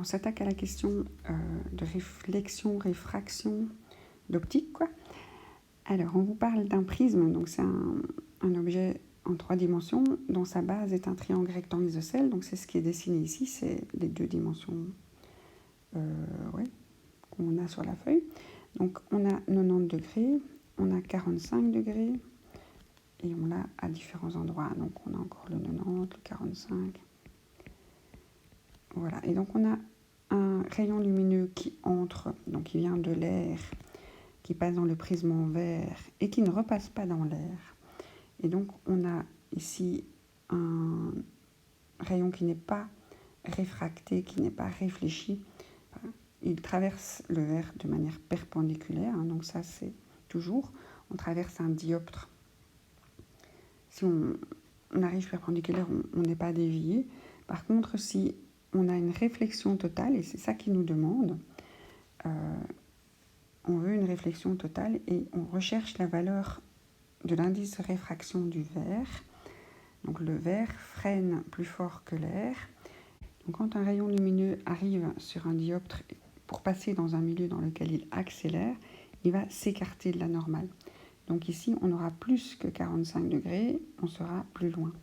on s'attaque à la question de réflexion, réfraction, d'optique, quoi. Alors, on vous parle d'un prisme, donc c'est un objet en 3 dimensions dont sa base est un triangle rectangle isocèle, donc c'est ce qui est dessiné ici, c'est les 2 dimensions qu'on a sur la feuille. Donc, on a 90 degrés, on a 45 degrés, et on l'a à différents endroits. Donc, on a encore le 90, le 45. Voilà, et donc on a un rayon lumineux qui entre, donc qui vient de l'air, qui passe dans le prisme en verre et qui ne repasse pas dans l'air. Et donc on a ici un rayon qui n'est pas réfracté, qui n'est pas réfléchi. Il traverse le verre de manière perpendiculaire, hein, donc ça c'est toujours, on traverse un dioptre. Si on arrive perpendiculaire, on n'est pas dévié. Par contre, si on a une réflexion totale, et c'est ça qu'il nous demande, on veut une réflexion totale et on recherche la valeur de l'indice de réfraction du verre. Donc le verre freine plus fort que l'air. Donc quand un rayon lumineux arrive sur un dioptre pour passer dans un milieu dans lequel il accélère, il va s'écarter de la normale. Donc ici, on aura plus que 45 degrés, on sera plus loin.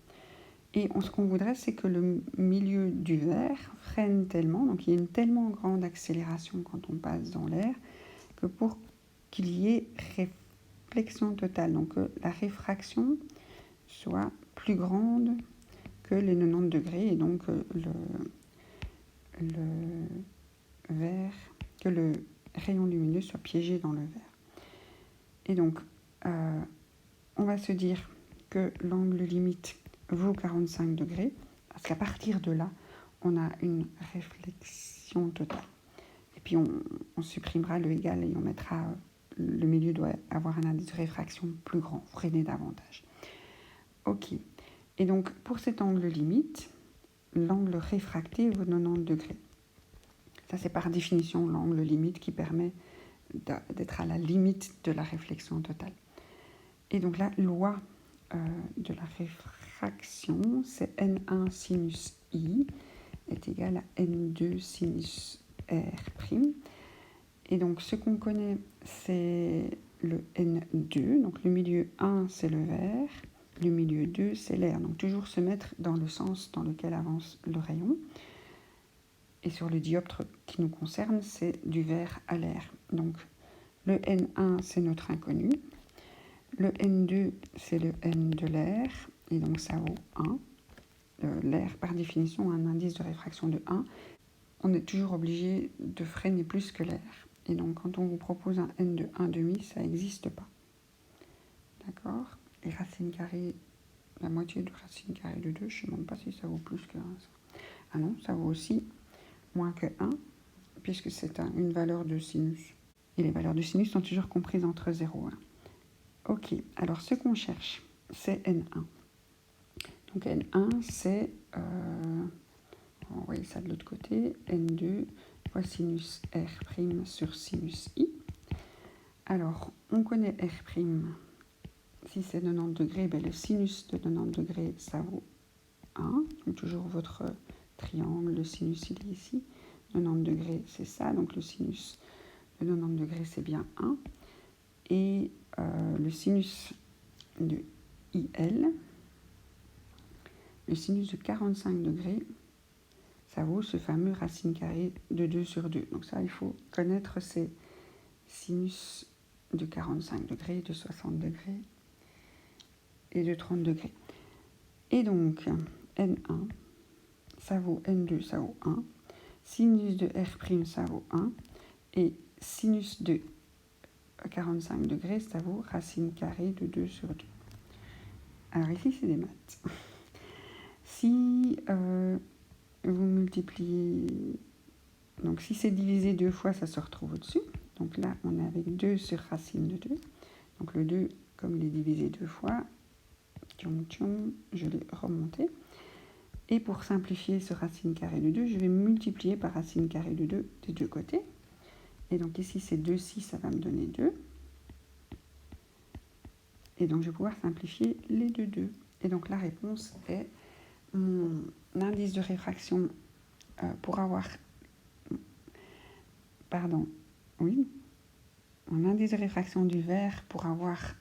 Et ce qu'on voudrait, c'est que le milieu du verre freine tellement, donc il y a une tellement grande accélération quand on passe dans l'air, que pour qu'il y ait réflexion totale, donc que la réfraction soit plus grande que les 90 degrés, et donc le verre, que le rayon lumineux soit piégé dans le verre. Et donc, on va se dire que l'angle limite vaut 45 degrés, parce qu'à partir de là, on a une réflexion totale. Et puis on supprimera le égal et on mettra, le milieu doit avoir un indice de réfraction plus grand, freiner davantage. Ok. Et donc, pour cet angle limite, l'angle réfracté vaut 90 degrés. Ça, c'est par définition l'angle limite qui permet d'être à la limite de la réflexion totale. Et donc la loi de la réfraction, c'est N1 sinus I est égal à N2 sinus R'. Et donc ce qu'on connaît, c'est le N2. Donc le milieu 1, c'est le verre. Le milieu 2, c'est l'air. Donc toujours se mettre dans le sens dans lequel avance le rayon. Et sur le dioptre qui nous concerne, c'est du verre à l'air. Donc le N1, c'est notre inconnu. Le N2, c'est le N de l'air, et donc ça vaut 1. L'air, par définition, a un indice de réfraction de 1. On est toujours obligé de freiner plus que l'air. Et donc, quand on vous propose un N de 1,5, ça n'existe pas. D'accord? Et racine carrée, la moitié de racine carrée de 2, je ne sais même pas si ça vaut plus que 1. Ah non, ça vaut aussi moins que 1, puisque c'est une valeur de sinus. Et les valeurs de sinus sont toujours comprises entre 0 et 1. Ok, alors ce qu'on cherche, c'est N1. Donc N1, c'est, on va envoyer ça de l'autre côté, N2 fois sinus R' sur sinus I. Alors, on connaît R', si c'est 90 degrés, ben le sinus de 90 degrés, ça vaut 1. Donc toujours votre triangle, le sinus il est ici. 90 degrés, c'est ça, donc le sinus de 90 degrés, c'est bien 1. Et le sinus de IL, le sinus de 45 degrés, ça vaut ce fameux racine carrée de 2 sur 2. Donc ça, il faut connaître ces sinus de 45 degrés, de 60 degrés et de 30 degrés. Et donc, N1, ça vaut N2, ça vaut 1. Sinus de R', ça vaut 1. Et sinus de 45 degrés, ça vaut racine carrée de 2 sur 2. Alors ici, c'est des maths. Si vous multipliez... Donc si c'est divisé 2 fois, ça se retrouve au-dessus. Donc là, on est avec 2 sur racine de 2. Donc le 2, comme il est divisé 2 fois, je l'ai remonté. Et pour simplifier ce racine carrée de 2, je vais multiplier par racine carrée de 2 des deux côtés. Et donc ici, c'est 2, 6, ça va me donner 2. Et donc, je vais pouvoir simplifier les deux 2. Et donc, la réponse est mon indice de réfraction pour avoir pardon, oui, mon indice de réfraction du verre pour avoir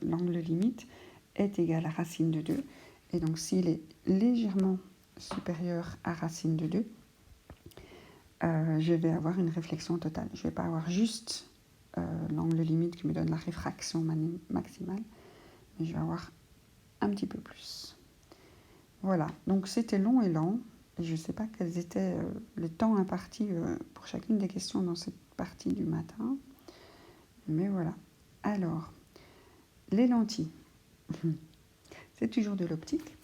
l'angle limite est égal à racine de 2. Et donc s'il est légèrement supérieur à racine de 2, je vais avoir une réflexion totale. Je ne vais pas avoir juste l'angle limite qui me donne la réfraction maximale, mais je vais avoir un petit peu plus. Voilà, donc c'était long et lent. Et je ne sais pas quels étaient le temps imparti pour chacune des questions dans cette partie du matin. Mais voilà. Alors, les lentilles. C'est toujours de l'optique.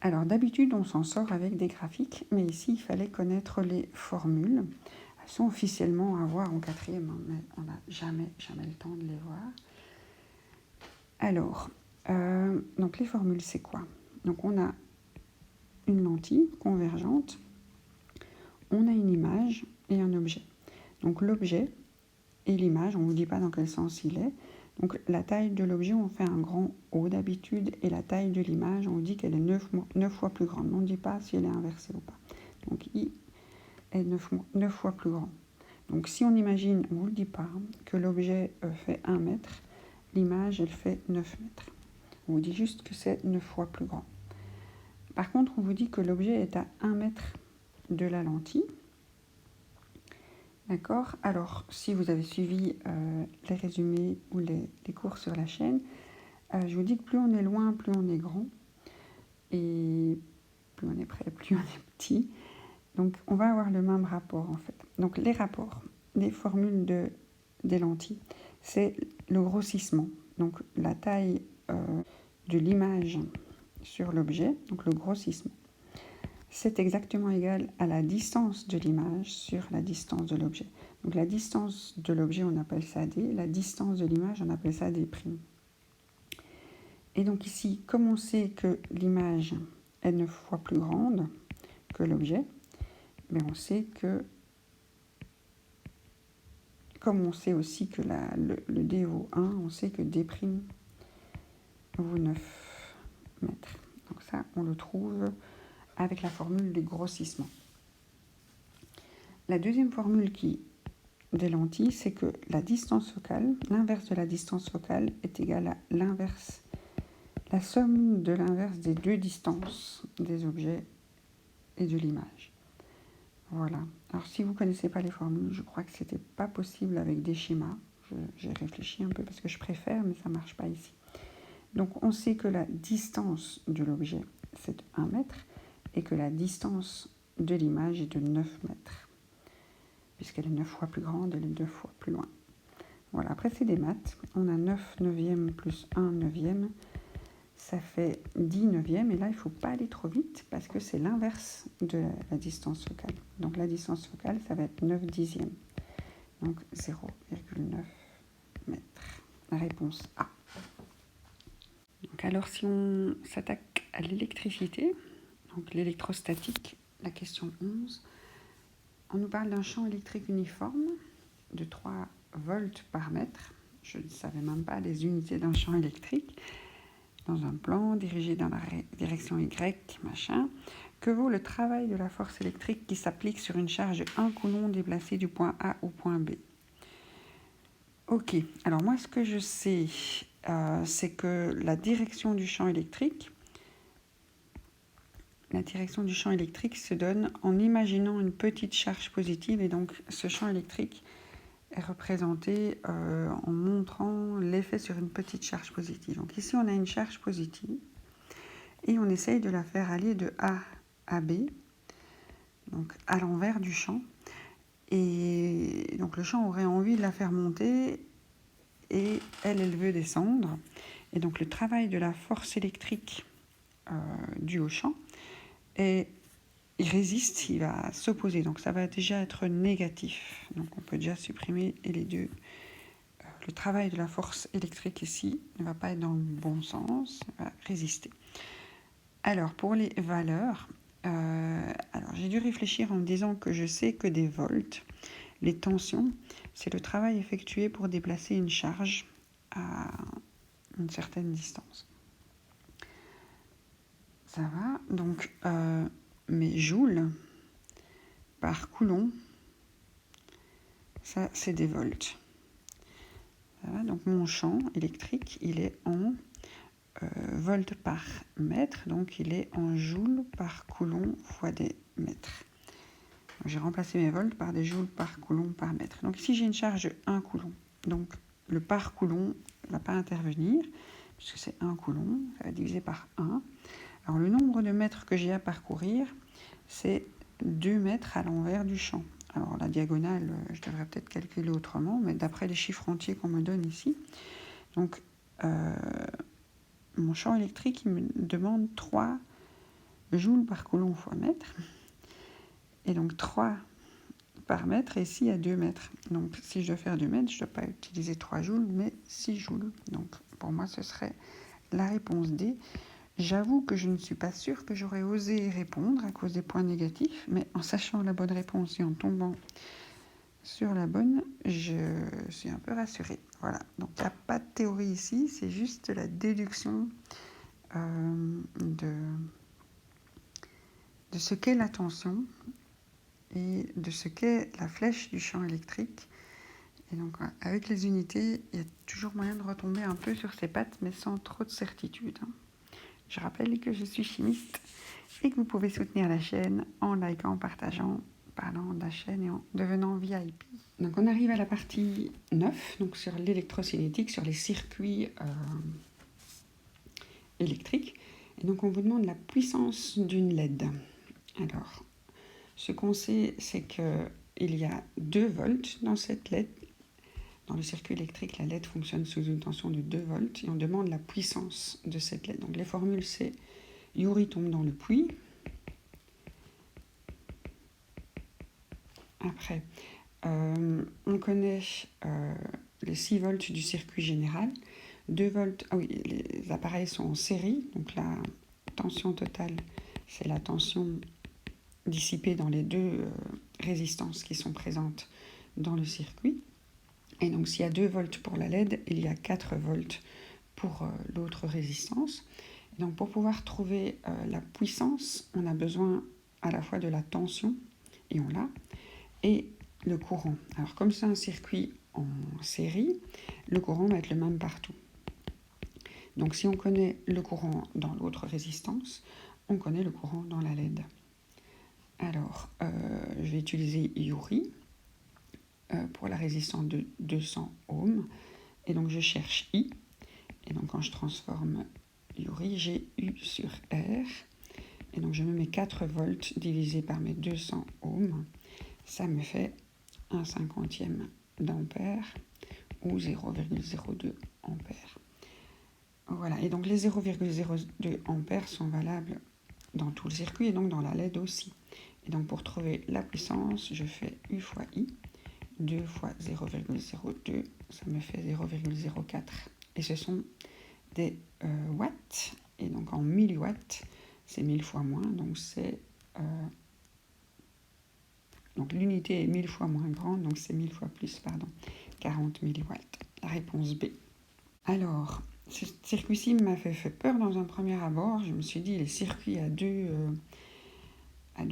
Alors, d'habitude, on s'en sort avec des graphiques, mais ici, il fallait connaître les formules. Elles sont officiellement à voir en 4e, hein, mais on n'a jamais le temps de les voir. Alors, donc les formules, c'est quoi? Donc, on a une lentille convergente, on a une image et un objet. Donc, l'objet et l'image, on ne vous dit pas dans quel sens il est. Donc, la taille de l'objet, on fait un grand O d'habitude, et la taille de l'image, on vous dit qu'elle est 9 fois plus grande. On ne dit pas si elle est inversée ou pas. Donc, I est 9 fois plus grand. Donc, si on imagine, on ne vous le dit pas, que l'objet fait 1 mètre, l'image, elle fait 9 mètres. On vous dit juste que c'est 9 fois plus grand. Par contre, on vous dit que l'objet est à 1 mètre de la lentille. D'accord? Alors, si vous avez suivi les résumés ou les cours sur la chaîne, je vous dis que plus on est loin, plus on est grand. Et plus on est près, plus on est petit. Donc, on va avoir le même rapport, en fait. Donc, les rapports, les formules des lentilles, c'est le grossissement. Donc, la taille de l'image sur l'objet, donc le grossissement. C'est exactement égal à la distance de l'image sur la distance de l'objet. Donc la distance de l'objet, on appelle ça D, la distance de l'image, on appelle ça D'. Et donc ici, comme on sait que l'image est 9 fois plus grande que l'objet, mais on sait que, comme on sait aussi que le D vaut 1, on sait que D' vaut 9 mètres. Donc ça, on le trouve avec la formule du grossissement. La deuxième formule des lentilles, c'est que la distance focale, l'inverse de la distance focale est égale à la somme de l'inverse des deux distances des objets et de l'image. Voilà. Alors si vous ne connaissez pas les formules, je crois que ce n'était pas possible avec des schémas. J'ai réfléchi un peu parce que je préfère, mais ça ne marche pas ici. Donc on sait que la distance de l'objet, c'est 1 mètre, et que la distance de l'image est de 9 mètres. Puisqu'elle est 9 fois plus grande, elle est 2 fois plus loin. Voilà, après c'est des maths. On a 9 neuvièmes plus 1 neuvième, ça fait 10 neuvièmes. Et là, il ne faut pas aller trop vite parce que c'est l'inverse de la distance focale. Donc la distance focale, ça va être 9 dixièmes. Donc 0,9 mètres. La réponse A. Donc alors si on s'attaque à l'électricité, donc l'électrostatique, la question 11, on nous parle d'un champ électrique uniforme de 3 volts par mètre. Je ne savais même pas les unités d'un champ électrique. Dans un plan dirigé dans la direction Y, machin. Que vaut le travail de la force électrique qui s'applique sur une charge de 1 coulomb déplacée du point A au point B? Ok, alors moi ce que je sais, c'est que la direction du champ électrique se donne en imaginant une petite charge positive, et donc ce champ électrique est représenté en montrant l'effet sur une petite charge positive. Donc ici on a une charge positive et on essaye de la faire aller de A à B, donc à l'envers du champ, et donc le champ aurait envie de la faire monter et elle veut descendre, et donc le travail de la force électrique due au champ, et il résiste, il va s'opposer, donc ça va déjà être négatif, donc on peut déjà supprimer les deux. Le travail de la force électrique ici ne va pas être dans le bon sens, il va résister. Alors pour les valeurs, alors j'ai dû réfléchir en me disant que je sais que des volts, les tensions, c'est le travail effectué pour déplacer une charge à une certaine distance. Ça va, donc mes joules par coulomb, ça c'est des volts. Voilà, donc mon champ électrique, il est en volts par mètre, donc il est en joules par coulomb fois des mètres. J'ai remplacé mes volts par des joules par coulomb par mètre. Donc ici j'ai une charge de 1 coulomb. Donc le par coulomb ne va pas intervenir, puisque c'est 1 coulomb, ça va diviser par 1. Alors le nombre de mètres que j'ai à parcourir, c'est 2 mètres à l'envers du champ. Alors la diagonale, je devrais peut-être calculer autrement, mais d'après les chiffres entiers qu'on me donne ici. Donc mon champ électrique, il me demande 3 joules par coulomb fois mètre. Et donc 3 par mètre, et ici à 2 mètres. Donc si je dois faire 2 mètres, je ne dois pas utiliser 3 joules, mais 6 joules. Donc pour moi, ce serait la réponse D. J'avoue que je ne suis pas sûre que j'aurais osé répondre à cause des points négatifs, mais en sachant la bonne réponse et en tombant sur la bonne, je suis un peu rassurée. Voilà, donc il n'y a pas de théorie ici, c'est juste la déduction de ce qu'est la tension et de ce qu'est la flèche du champ électrique. Et donc avec les unités, il y a toujours moyen de retomber un peu sur ses pattes, mais sans trop de certitude. Je rappelle que je suis chimiste et que vous pouvez soutenir la chaîne en likant, en partageant, parlant de la chaîne et en devenant VIP. Donc on arrive à la partie 9, donc sur l'électrocinétique, sur les circuits électriques. Et donc on vous demande la puissance d'une LED. Alors, ce qu'on sait, c'est qu'il y a 2 volts dans cette LED. Dans le circuit électrique, la LED fonctionne sous une tension de 2 volts et on demande la puissance de cette LED. Donc les formules, c'est Youri tombe dans le puits. Après, on connaît les 6 volts du circuit général. 2 volts, ah oui, les appareils sont en série, donc la tension totale, c'est la tension dissipée dans les 2 résistances qui sont présentes dans le circuit. Et donc s'il y a 2 volts pour la LED, il y a 4 volts pour l'autre résistance. Et donc pour pouvoir trouver la puissance, on a besoin à la fois de la tension, et on l'a, et le courant. Alors comme c'est un circuit en série, le courant va être le même partout. Donc si on connaît le courant dans l'autre résistance, on connaît le courant dans la LED. Alors, je vais utiliser Youri pour la résistance de 200 ohms. Et donc je cherche I. Et donc quand je transforme Youri, j'ai U sur R. Et donc je me mets 4 volts divisé par mes 200 ohms. Ça me fait 1/50 d'ampère ou 0,02 ampères. Voilà, et donc les 0,02 ampères sont valables dans tout le circuit et donc dans la LED aussi. Et donc pour trouver la puissance, je fais U fois I. 2 fois 0,02, ça me fait 0,04. Et ce sont des watts. Et donc en milliwatts, c'est 1000 fois moins. Donc c'est... donc l'unité est 1000 fois moins grande, donc c'est 1000 fois plus, 40 milliwatts. La réponse B. Alors, ce circuit-ci m'a fait peur dans un premier abord. Je me suis dit, les circuits à deux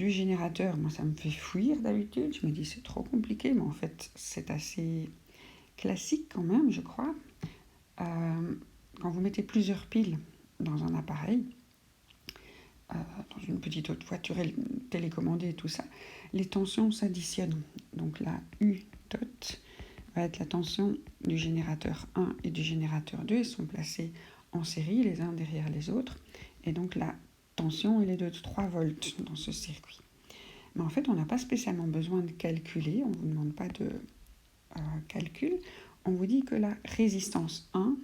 générateurs, moi ça me fait fuir d'habitude. Je me dis, c'est trop compliqué, mais en fait, c'est assez classique quand même, je crois. Quand vous mettez plusieurs piles dans un appareil, dans une petite autre voiture télécommandée et tout ça, les tensions s'additionnent. Donc la U dot va être la tension du générateur 1 et du générateur 2. Ils sont placés en série, les uns derrière les autres. Et donc la tension, elle est de 3 volts dans ce circuit. Mais en fait, on n'a pas spécialement besoin de calculer. On ne vous demande pas de calcul. On vous dit que la résistance 1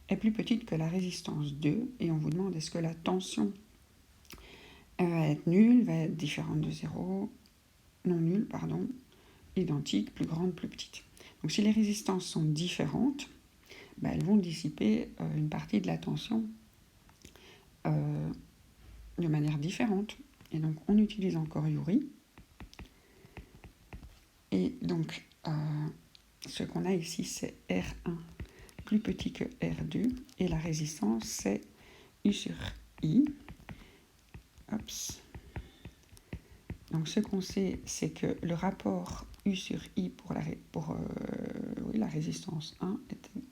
est plus petite que la résistance 2. Et on vous demande est-ce que la tension va être nulle, va être différente de 0, non nulle, pardon, identique, plus grande, plus petite. Donc si les résistances sont différentes, elles vont dissiper une partie de la tension de manière différente. Et donc on utilise encore Youri. Et donc ce qu'on a ici, c'est R1 plus petit que R2. Et la résistance, c'est U sur I. Oups. Donc ce qu'on sait, c'est que le rapport U sur I pour la résistance 1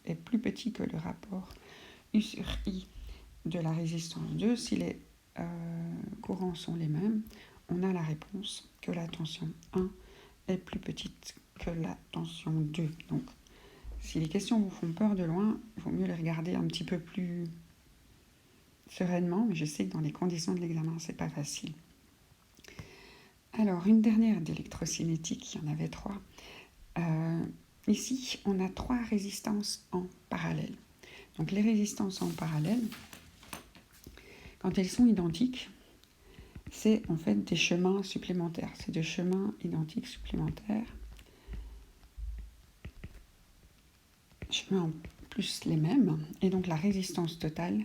est plus petit que le rapport U sur I de la résistance 2. Si les courants sont les mêmes, on a la réponse que la tension 1 est plus petite que la tension 2. Donc, si les questions vous font peur de loin, il vaut mieux les regarder un petit peu plus sereinement, mais je sais que dans les conditions de l'examen, c'est pas facile. Alors, une dernière d'électrocinétique, il y en avait 3. Ici, on a 3 résistances en parallèle. Donc, les résistances en parallèle, quand elles sont identiques, c'est en fait des chemins supplémentaires. C'est des chemins identiques supplémentaires. Chemins en plus les mêmes. Et donc, la résistance totale,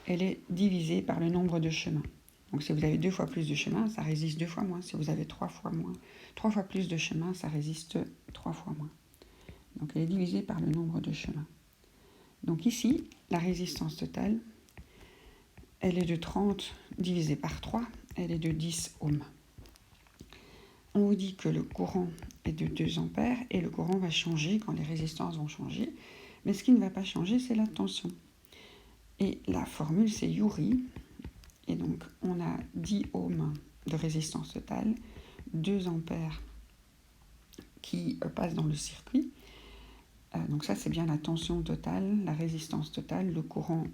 elle est divisée par le nombre de chemins. Donc, si vous avez 2 fois plus de chemins, ça résiste 2 fois moins. Si vous avez 3 fois plus de chemins, ça résiste 3 fois moins. Donc, elle est divisée par le nombre de chemins. Donc, ici, la résistance totale, elle est de 30 divisé par 3, elle est de 10 ohms. On vous dit que le courant est de 2 ampères et le courant va changer quand les résistances vont changer. Mais ce qui ne va pas changer, c'est la tension. Et la formule, c'est Youri. Et donc, on a 10 ohms de résistance totale, 2 ampères qui passent dans le circuit. Donc ça, c'est bien la tension totale, la résistance totale, le courant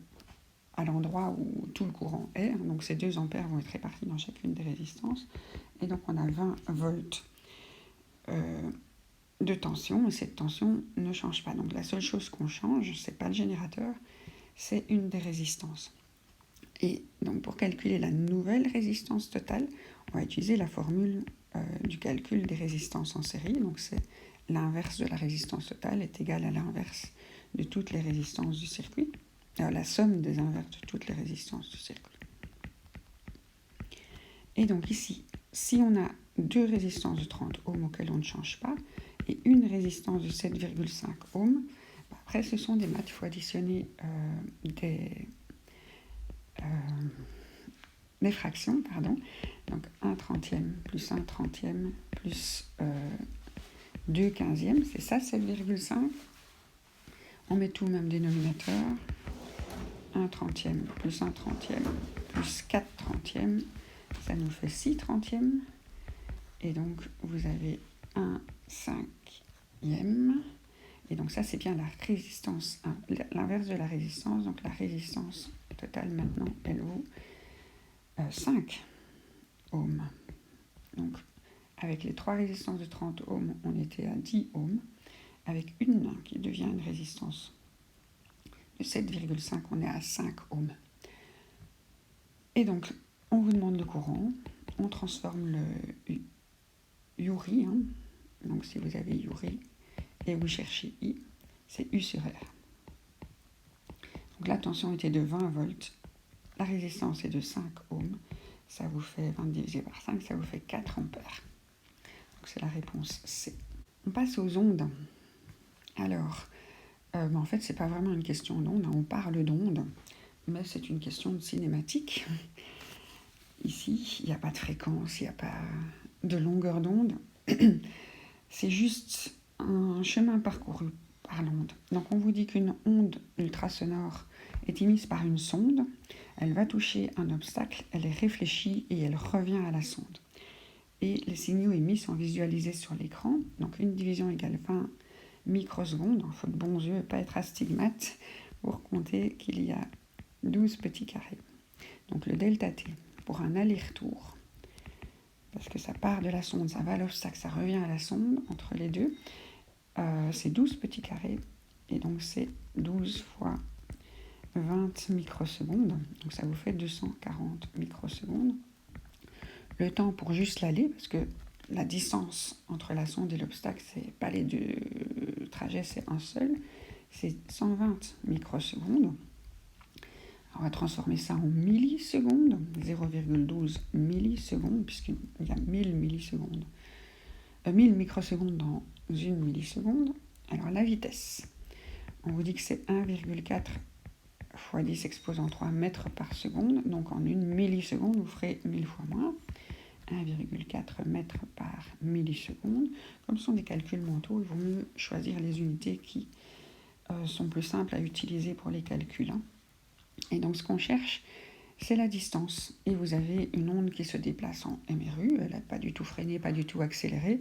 à l'endroit où tout le courant est. Donc ces 2 ampères vont être répartis dans chacune des résistances. Et donc, on a 20 volts de tension. Et cette tension ne change pas. Donc la seule chose qu'on change, ce n'est pas le générateur, c'est une des résistances. Et donc, pour calculer la nouvelle résistance totale, on va utiliser la formule du calcul des résistances en série. Donc, c'est l'inverse de la résistance totale est égale à l'inverse de toutes les résistances du circuit. La somme des inverses de toutes les résistances du circuit. Et donc, ici, si on a 2 résistances de 30 ohms auxquelles on ne change pas et une résistance de 7,5 ohms, après, ce sont des maths. Il faut additionner des fractions, donc 1 trentième plus 1 trentième plus 2 quinzièmes, c'est ça 7,5. On met tout au même dénominateur, 1 trentième plus 1 trentième plus 4 trentièmes, ça nous fait 6 trentièmes, et donc vous avez 1 cinquième, et donc ça c'est bien la résistance, l'inverse de la résistance, donc la résistance totale maintenant elle vaut 5 ohms. Donc, avec les 3 résistances de 30 ohms, on était à 10 ohms. Avec une qui devient une résistance de 7,5, on est à 5 ohms. Et donc, on vous demande le courant, on transforme le Youri. Donc, si vous avez Youri et vous cherchez I, c'est U sur R. Donc, la tension était de 20 volts, la résistance est de 5 ohms. Ça vous fait 20 divisé par 5, ça vous fait 4 ampères. Donc c'est la réponse C. On passe aux ondes. Alors, en fait, c'est pas vraiment une question d'onde, on parle d'onde, mais c'est une question de cinématique. Ici, il n'y a pas de fréquence, il n'y a pas de longueur d'onde. C'est juste un chemin parcouru par l'onde. Donc on vous dit qu'une onde ultrasonore est émise par une sonde. Elle va toucher un obstacle, elle est réfléchie et elle revient à la sonde. Et les signaux émis sont visualisés sur l'écran. Donc une division égale 20 microsecondes. Il faut de bons yeux et pas être astigmate pour compter qu'il y a 12 petits carrés. Donc le delta T pour un aller-retour, parce que ça part de la sonde, ça va à l'obstacle, ça revient à la sonde, entre les deux, c'est 12 petits carrés. Et donc c'est 12 fois 20 microsecondes, donc ça vous fait 240 microsecondes. Le temps pour juste l'aller, parce que la distance entre la sonde et l'obstacle, c'est pas les deux trajets, c'est un seul, c'est 120 microsecondes. On va transformer ça en millisecondes, 0,12 millisecondes, puisqu'il y a 1000 millisecondes. 1000 microsecondes dans une milliseconde. Alors la vitesse, on vous dit que c'est 1,4 fois 10 exposant 3 mètres par seconde, donc en une milliseconde, vous ferez 1000 fois moins. 1,4 mètres par milliseconde. Comme ce sont des calculs mentaux, il vaut mieux choisir les unités qui sont plus simples à utiliser pour les calculs. Et donc ce qu'on cherche, c'est la distance. Et vous avez une onde qui se déplace en MRU, elle n'a pas du tout freiné, pas du tout accéléré.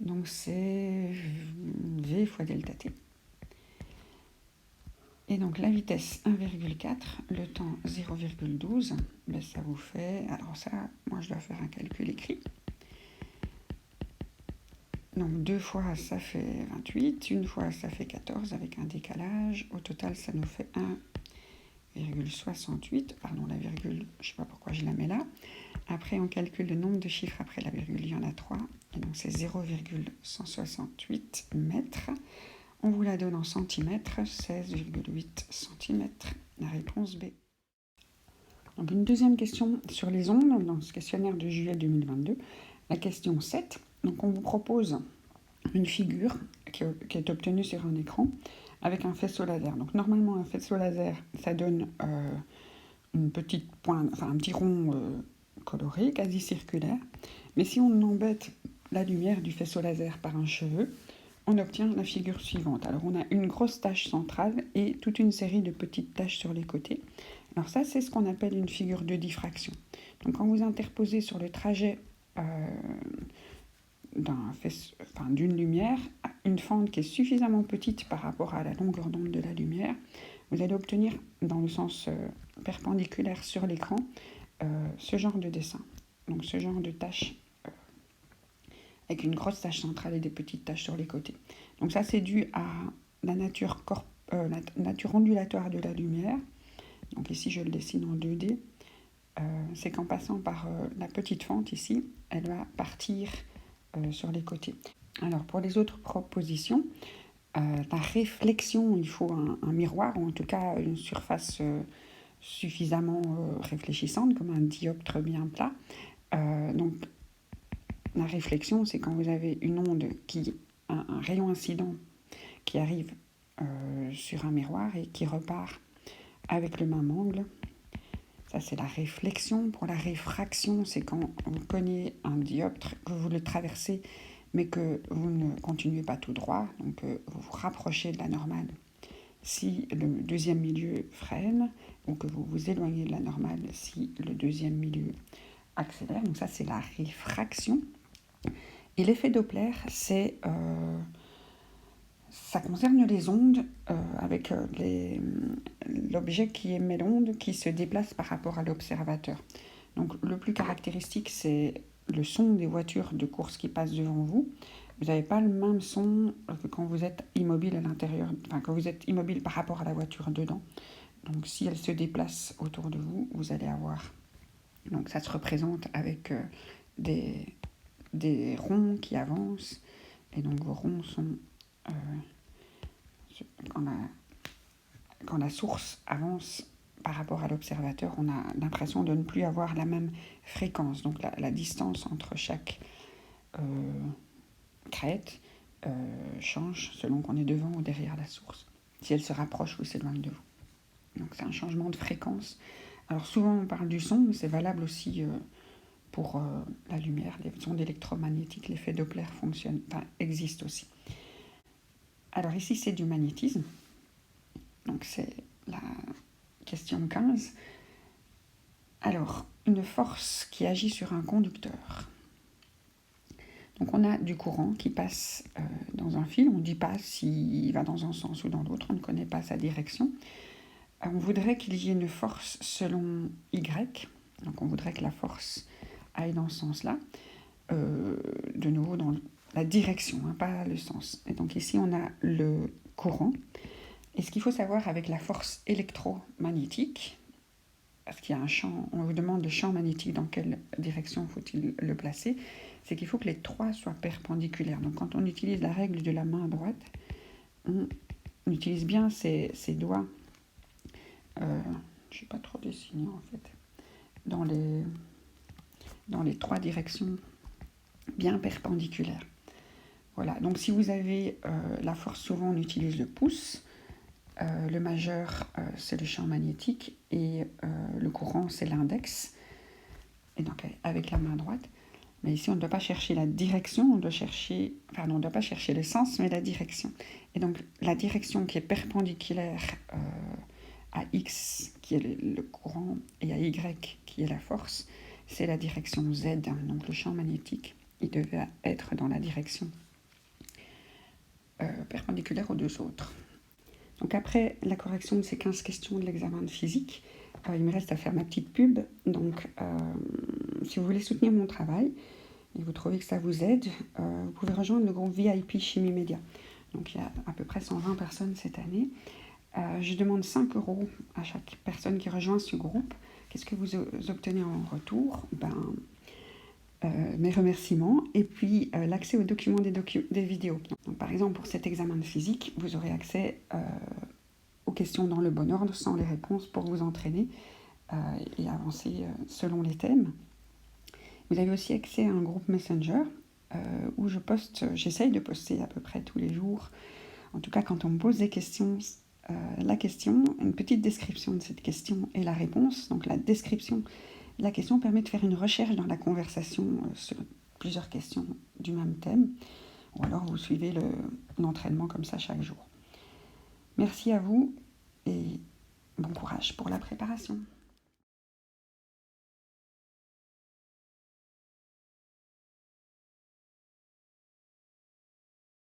Donc c'est V fois delta t. Et donc la vitesse 1,4, le temps 0,12, ben ça vous fait... Alors ça, moi je dois faire un calcul écrit. Donc 2 fois ça fait 28, une fois ça fait 14 avec un décalage. Au total ça nous fait 1,68, pardon la virgule, je ne sais pas pourquoi je la mets là. Après on calcule le nombre de chiffres après la virgule, il y en a 3. Et donc c'est 0,168 mètres. On vous la donne en centimètres, 16,8 centimètres. La réponse B. Donc une deuxième question sur les ondes, dans ce questionnaire de juillet 2022. La question 7. Donc on vous propose une figure qui est obtenue sur un écran avec un faisceau laser. Donc normalement un faisceau laser, ça donne une petite pointe, enfin un petit rond coloré, quasi circulaire. Mais si on embête la lumière du faisceau laser par un cheveu, on obtient la figure suivante. Alors on a une grosse tache centrale et toute une série de petites taches sur les côtés. Alors ça, c'est ce qu'on appelle une figure de diffraction. Donc quand vous interposez sur le trajet d'une lumière, une fente qui est suffisamment petite par rapport à la longueur d'onde de la lumière, vous allez obtenir dans le sens perpendiculaire sur l'écran ce genre de dessin. Donc ce genre de tache avec une grosse tache centrale et des petites taches sur les côtés. Donc ça, c'est dû à la nature ondulatoire de la lumière. Donc ici, je le dessine en 2D. C'est qu'en passant par la petite fente ici, elle va partir sur les côtés. Alors pour les autres propositions, la réflexion, il faut un miroir, ou en tout cas une surface suffisamment réfléchissante, comme un dioptre bien plat. Donc la réflexion, c'est quand vous avez une onde un rayon incident qui arrive sur un miroir et qui repart avec le même angle. Ça, c'est la réflexion. Pour la réfraction, c'est quand vous cognez un dioptre, que vous le traversez, mais que vous ne continuez pas tout droit, donc vous vous rapprochez de la normale. Si le deuxième milieu freine, ou que vous vous éloignez de la normale si le deuxième milieu accélère. Donc ça, c'est la réfraction. Et l'effet Doppler, ça concerne les ondes avec l'objet qui émet l'onde qui se déplace par rapport à l'observateur. Donc le plus caractéristique, c'est le son des voitures de course qui passent devant vous. Vous n'avez pas le même son que quand vous êtes immobile à l'intérieur, enfin quand vous êtes immobile par rapport à la voiture dedans. Donc si elle se déplace autour de vous, vous allez avoir... Donc ça se représente avec des ronds qui avancent, et donc vos ronds sont quand la source avance par rapport à l'observateur, on a l'impression de ne plus avoir la même fréquence, donc la distance entre chaque crête change selon qu'on est devant ou derrière la source, si elle se rapproche ou s'éloigne de vous. Donc c'est un changement de fréquence. Alors souvent on parle du son, mais c'est valable aussi pour la lumière, les ondes électromagnétiques, l'effet Doppler existe aussi. Alors ici c'est du magnétisme, donc c'est la question 15. Alors, une force qui agit sur un conducteur. Donc on a du courant qui passe dans un fil, on ne dit pas s'il va dans un sens ou dans l'autre, on ne connaît pas sa direction. On voudrait qu'il y ait une force selon Y, donc on voudrait que la force aille dans ce sens-là, de nouveau dans la direction, pas le sens. Et donc ici on a le courant. Et ce qu'il faut savoir avec la force électromagnétique, parce qu'il y a un champ, on vous demande le champ magnétique, dans quelle direction faut-il le placer, c'est qu'il faut que les trois soient perpendiculaires. Donc quand on utilise la règle de la main droite, on utilise bien ses doigts, je ne sais pas trop dessiner en fait, dans les trois directions bien perpendiculaires. Voilà, donc si vous avez la force, souvent on utilise le pouce, le majeur c'est le champ magnétique et le courant c'est l'index, et donc avec la main droite. Mais ici, on ne doit pas chercher la direction, on doit on ne doit pas chercher le sens, mais la direction. Et donc, la direction qui est perpendiculaire à X, qui est le courant, et à Y, qui est la force, c'est la direction Z. Donc, le champ magnétique, il devait être dans la direction perpendiculaire aux deux autres. Donc, après la correction de ces 15 questions de l'examen de physique, il me reste à faire ma petite pub. Donc, si vous voulez soutenir mon travail, et vous trouvez que ça vous aide, vous pouvez rejoindre le groupe VIP Chimie Média. Donc il y a à peu près 120 personnes cette année. Je demande 5 € à chaque personne qui rejoint ce groupe. Qu'est-ce que vous obtenez en retour? Mes remerciements et puis l'accès aux documents des vidéos. Donc, par exemple, pour cet examen de physique, vous aurez accès aux questions dans le bon ordre, sans les réponses, pour vous entraîner et avancer selon les thèmes. Vous avez aussi accès à un groupe Messenger où j'essaye de poster à peu près tous les jours. En tout cas, quand on me pose des questions, la question, une petite description de cette question et la réponse. Donc la description de la question permet de faire une recherche dans la conversation sur plusieurs questions du même thème. Ou alors vous suivez l'entraînement comme ça chaque jour. Merci à vous et bon courage pour la préparation.